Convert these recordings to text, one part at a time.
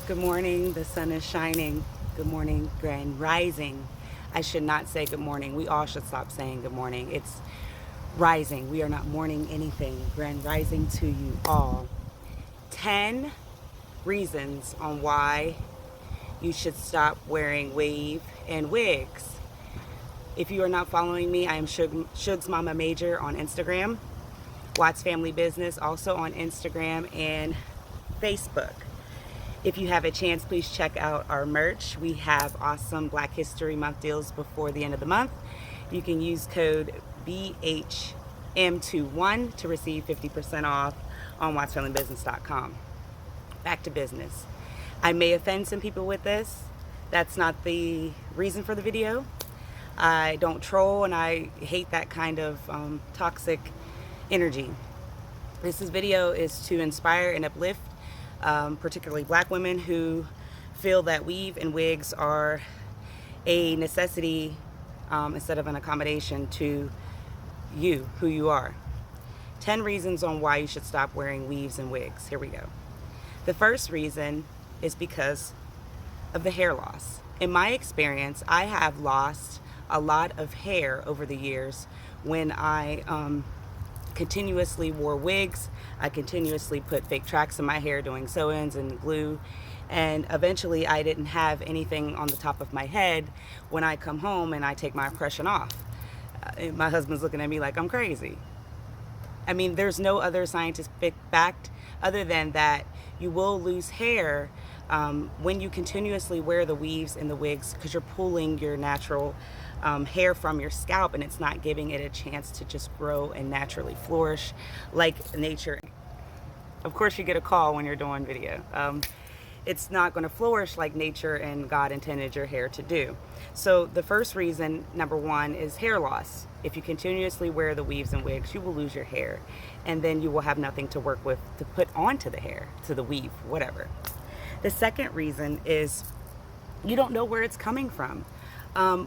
Good morning. The sun is shining. Good morning, grand rising. I should not say good morning. We all should stop saying good morning. It's rising. We are not morning anything. Grand rising to you all. 10 reasons on why you should stop wearing weave and wigs. If you are not following me, I am Shug's Mama Major on Instagram. Watts Family Business also on Instagram and Facebook. If you have a chance, please check out our merch. We have awesome Black History Month deals before the end of the month. You can use code BHM21 to receive 50% off on wattsfamilybusiness.com. Back to business. I may offend some people with this. That's not the reason for the video. I don't troll and I hate that kind of toxic energy. This video is to inspire and uplift particularly Black women who feel that weave and wigs are a necessity instead of an accommodation to you, who you are. 10 reasons on why you should stop wearing weaves and wigs. Here we go. The first reason is because of the hair loss. In my experience, I have lost a lot of hair over the years when I continuously wore wigs. I continuously put fake tracks in my hair doing sew-ins and glue, and eventually I didn't have anything on the top of my head when I come home and I take my impression off. My husband's looking at me like I'm crazy. I mean, there's no other scientific fact other than that you will lose hair when you continuously wear the weaves and the wigs, because you're pulling your natural hair from your scalp and it's not giving it a chance to just grow and naturally flourish like nature. Of course you get a call when you're doing video. It's not going to flourish like nature and God intended your hair to do. So the first reason, number one, is hair loss. If you continuously wear the weaves and wigs, you will lose your hair, and then you will have nothing to work with to put onto the hair, to the weave, whatever. The second reason is you don't know where it's coming from.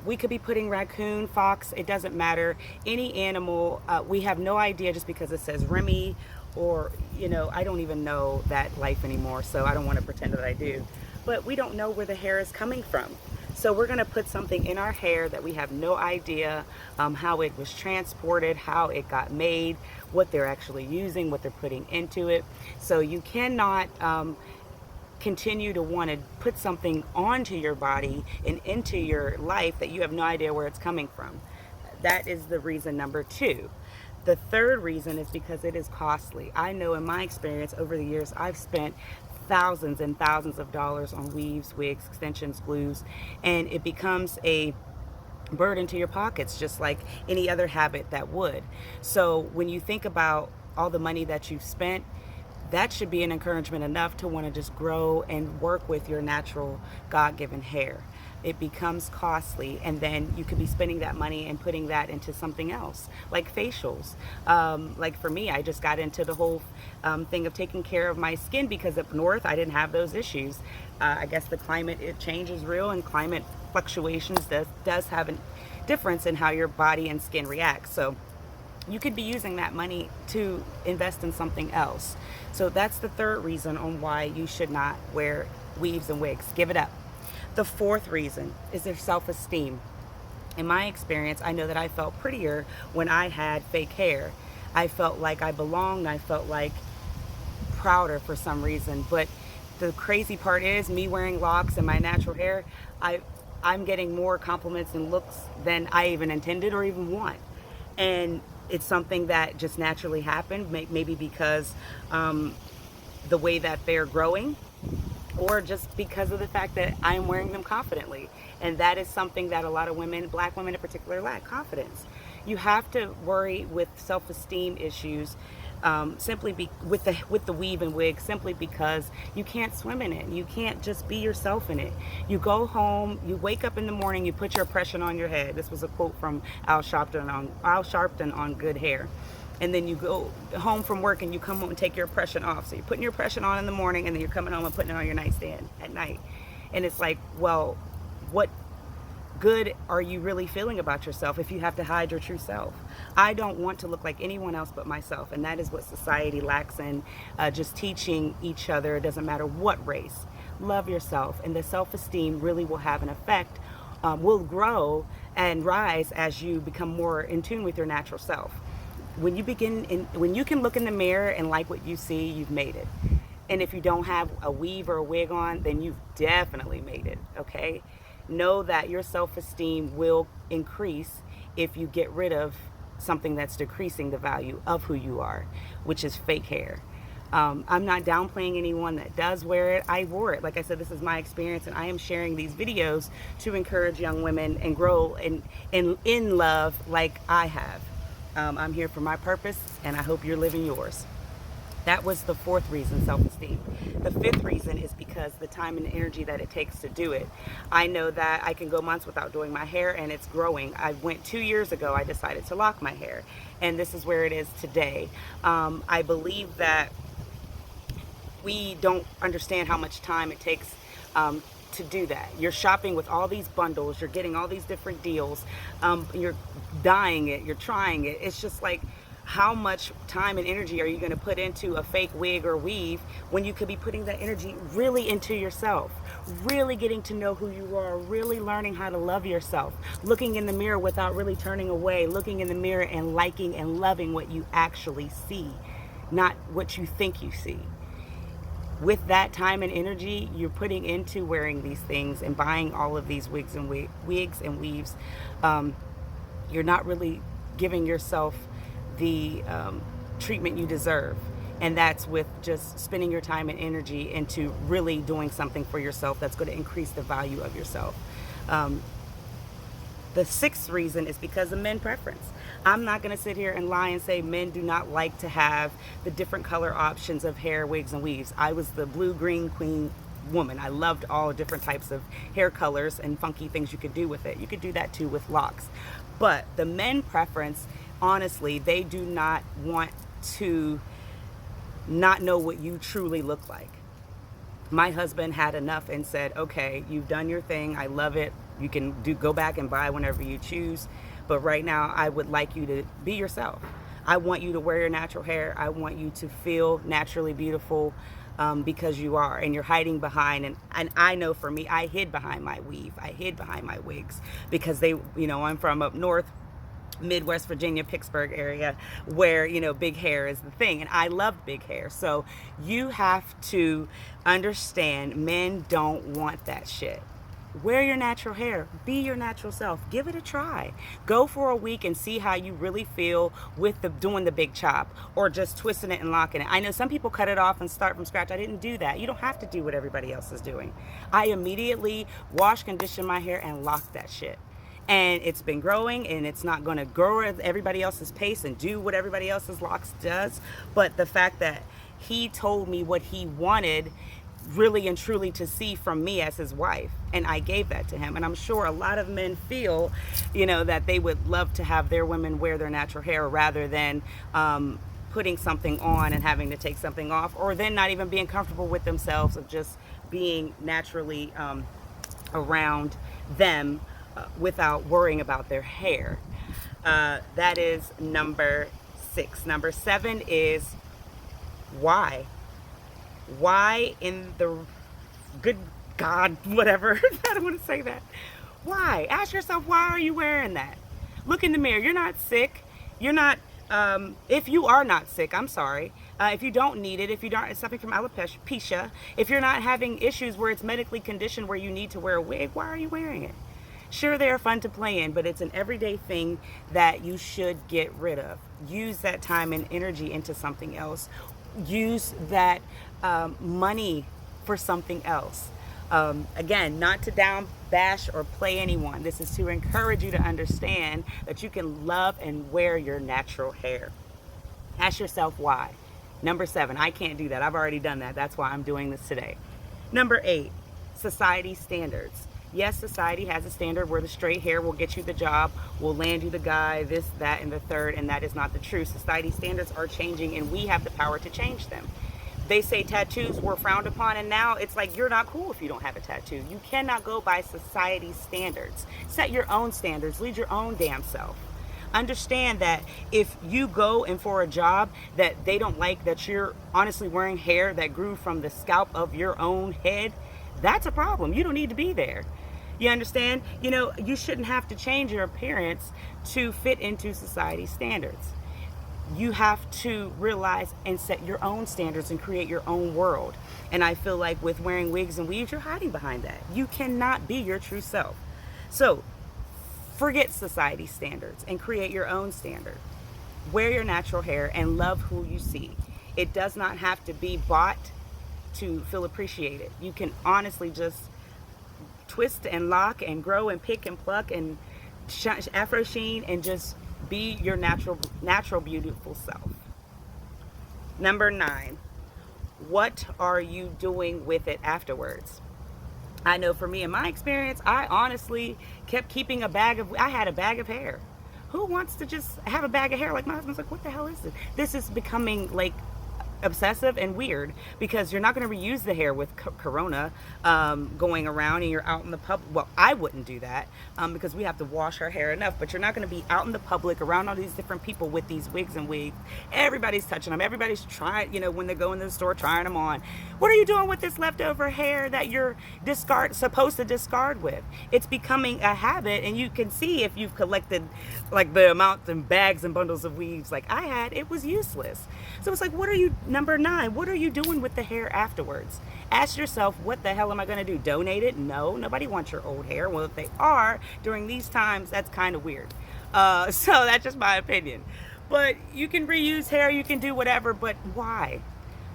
We could be putting raccoon, fox, it doesn't matter, any animal. We have no idea just because it says Remy, or, you know, I don't even know that life anymore, so I don't want to pretend that I do. But we don't know where the hair is coming from. So we're going to put something in our hair that we have no idea how it was transported, how it got made, what they're actually using, what they're putting into it. So you cannot continue to want to put something onto your body and into your life that you have no idea where it's coming from. That is the reason number two. The third reason is because it is costly. I know in my experience over the years, I've spent thousands and thousands of dollars on weaves, wigs, extensions, glues, and it becomes a burden to your pockets, just like any other habit that would. So when you think about all the money that you've spent, that should be an encouragement enough to want to just grow and work with your natural God-given hair. It becomes costly, and then you could be spending that money and putting that into something else, like facials. Like for me, I just got into the whole thing of taking care of my skin because up north I didn't have those issues. I guess the climate change is real, and climate fluctuations does have a difference in how your body and skin reacts. So you could be using that money to invest in something else. So that's the third reason on why you should not wear weaves and wigs. Give it up. The fourth reason is their self-esteem. In my experience, I know that I felt prettier when I had fake hair. I felt like I belonged. I felt like prouder for some reason. But the crazy part is, me wearing locks and my natural hair, I'm getting more compliments and looks than I even intended or even want. And it's something that just naturally happened, maybe because the way that they're growing, or just because of the fact that I'm wearing them confidently. And that is something that a lot of women, Black women in particular, lack: confidence. You have to worry with self-esteem issues simply with the weave and wig, simply because you can't swim in it. You can't just be yourself in it. You go home, you wake up in the morning, you put your impression on your head. This was a quote from Al Sharpton on Good Hair. And then you go home from work and you come home and take your impression off. So you're putting your impression on in the morning, and then you're coming home and putting it on your nightstand at night. And it's like, well, what good are you really feeling about yourself if you have to hide your true self? I don't want to look like anyone else but myself, and that is what society lacks in just teaching each other. It doesn't matter what race. love yourself, and the self-esteem really will have an effect, will grow and rise as you become more in tune with your natural self. When you can look in the mirror and like what you see, you've made it. And if you don't have a weave or a wig on, then you've definitely made it, okay? Know that your self-esteem will increase if you get rid of something that's decreasing the value of who you are, which is fake hair. I'm not downplaying anyone that does wear it. I wore it. Like I said, this is my experience, and I am sharing these videos to encourage young women and grow in love like I have. I'm here for my purpose, and I hope you're living yours. That was the fourth reason, self-esteem. The fifth reason is because the time and energy that it takes to do it. I know that I can go months without doing my hair, and it's growing. I went 2 years ago, I decided to lock my hair, and this is where it is today. I believe that we don't understand how much time it takes to do that. You're shopping with all these bundles, you're getting all these different deals, you're dyeing it, you're trying it. It's just like, how much time and energy are you going to put into a fake wig or weave when you could be putting that energy really into yourself, really getting to know who you are, really learning how to love yourself, looking in the mirror without really turning away, looking in the mirror and liking and loving what you actually see, not what you think you see. With that time and energy you're putting into wearing these things and buying all of these wigs and weaves, you're not really giving yourself the treatment you deserve. And that's with just spending your time and energy into really doing something for yourself that's going to increase the value of yourself. The sixth reason is because of men preference. I'm not going to sit here and lie and say men do not like to have the different color options of hair, wigs, and weaves. I was the blue, green queen woman. I loved all different types of hair colors and funky things you could do with it. You could do that too with locks. But the men preference, honestly, they do not want to not know what you truly look like. My husband had enough and said, okay, you've done your thing. I love it. You can go back and buy whenever you choose. But right now, I would like you to be yourself. I want you to wear your natural hair. I want you to feel naturally beautiful because you are. And you're hiding behind. And I know for me, I hid behind my weave. I hid behind my wigs because I'm from up north, Midwest Virginia, Pittsburgh area, where big hair is the thing, and I love big hair. So you have to understand, men don't want that shit. Wear your natural hair, be your natural self, give it a try. Go for a week and see how you really feel with doing the big chop or just twisting it and locking it. I know some people cut it off and start from scratch. I didn't do that. You don't have to do what everybody else is doing. I immediately wash, condition my hair, and lock that shit. And it's been growing, and it's not going to grow at everybody else's pace and do what everybody else's locks does. But the fact that he told me what he wanted really and truly to see from me as his wife, and I gave that to him. And I'm sure a lot of men feel, that they would love to have their women wear their natural hair rather than putting something on and having to take something off, or then not even being comfortable with themselves of just being naturally around them without worrying about their hair. That is number 6. Number 7 is why. Why in the good God, whatever. I don't want to say that. Why? Ask yourself, why are you wearing that? Look in the mirror. You're not sick. You're not, if you are not sick, I'm sorry. If you don't need it, if you don't, it's something from alopecia, if you're not having issues where it's medically conditioned where you need to wear a wig, why are you wearing it? Sure, they are fun to play in, but it's an everyday thing that you should get rid of. Use that time and energy into something else. Use that money for something else. Again, not to down bash or play anyone. This is to encourage you to understand that you can love and wear your natural hair. Ask yourself why. Number 7, I can't do that. I've already done that. That's why I'm doing this today. Number 8, society standards. Yes, society has a standard where the straight hair will get you the job, will land you the guy, this, that, and the third, and that is not the truth. Society standards are changing, and we have the power to change them. They say tattoos were frowned upon, and now it's like you're not cool if you don't have a tattoo. You cannot go by society standards. Set your own standards. Lead your own damn self. Understand that if you go and for a job that they don't like, that you're honestly wearing hair that grew from the scalp of your own head, that's a problem. You don't need to be there. You understand? You know, you shouldn't have to change your appearance to fit into society's standards. You have to realize and set your own standards and create your own world. And I feel like with wearing wigs and weaves, you're hiding behind that. You cannot be your true self. So forget society standards and create your own standard. Wear your natural hair and love who you see. It does not have to be bought to feel appreciated. You can honestly just twist and lock and grow and pick and pluck and afro sheen and just be your natural beautiful self. Number 9, what are you doing with it afterwards? I know for me, in my experience, I honestly kept keeping I had a bag of hair. Who wants to just have a bag of hair? Like, my husband's like, what the hell is this? This is becoming like obsessive and weird, because you're not going to reuse the hair with corona going around and you're out in the public. Well, I wouldn't do that because we have to wash our hair enough, but you're not going to be out in the public around all these different people with these wigs and wigs. Everybody's touching them. Everybody's trying, you know, when they go in the store, trying them on. What are you doing with this leftover hair that you're supposed to discard with? It's becoming a habit, and you can see if you've collected like the amount in bags and bundles of weaves like I had, it was useless. So it's like, what are you, number 9, what are you doing with the hair afterwards? Ask yourself, what the hell am I going to do? Donate it? No, nobody wants your old hair. Well, if they are during these times, that's kind of weird. So that's just my opinion. But you can reuse hair, you can do whatever, but why?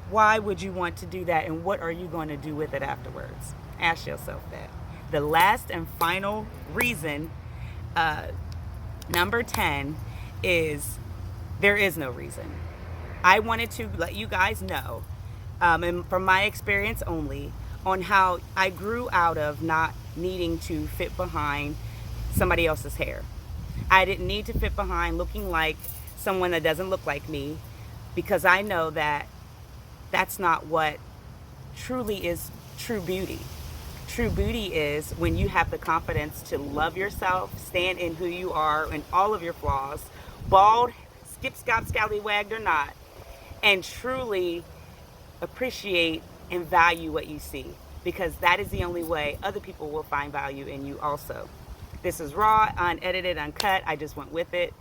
Why would you want to do that, and what are you going to do with it afterwards? Ask yourself that. The last and final reason, number 10, is there is no reason. I wanted to let you guys know, and from my experience only, on how I grew out of not needing to fit behind somebody else's hair. I didn't need to fit behind looking like someone that doesn't look like me, because I know that that's not what truly is true beauty. True beauty is when you have the confidence to love yourself, stand in who you are and all of your flaws, bald, skip, scop, scallywagged or not, and truly appreciate and value what you see, because that is the only way other people will find value in you also. This is raw, unedited, uncut. I just went with it.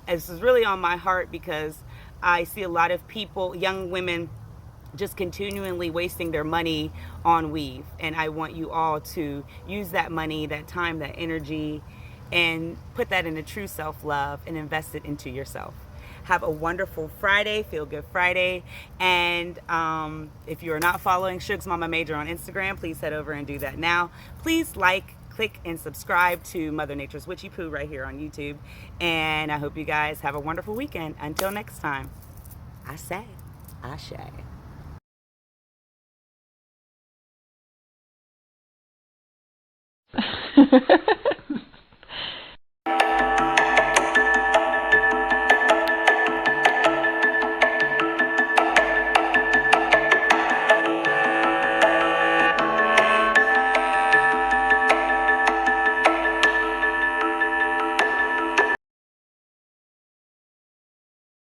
This is really on my heart because I see a lot of people, young women, just continually wasting their money on weave, and I want you all to use that money, that time, that energy, and put that into true self-love and invest it into yourself. Have a wonderful Friday, Feel Good Friday. And if you're not following Shugs Mama Major on Instagram, please head over and do that now. Please like, click, and subscribe to Mother Nature's Witchy Poo right here on YouTube. And I hope you guys have a wonderful weekend. Until next time, I say, Ashe.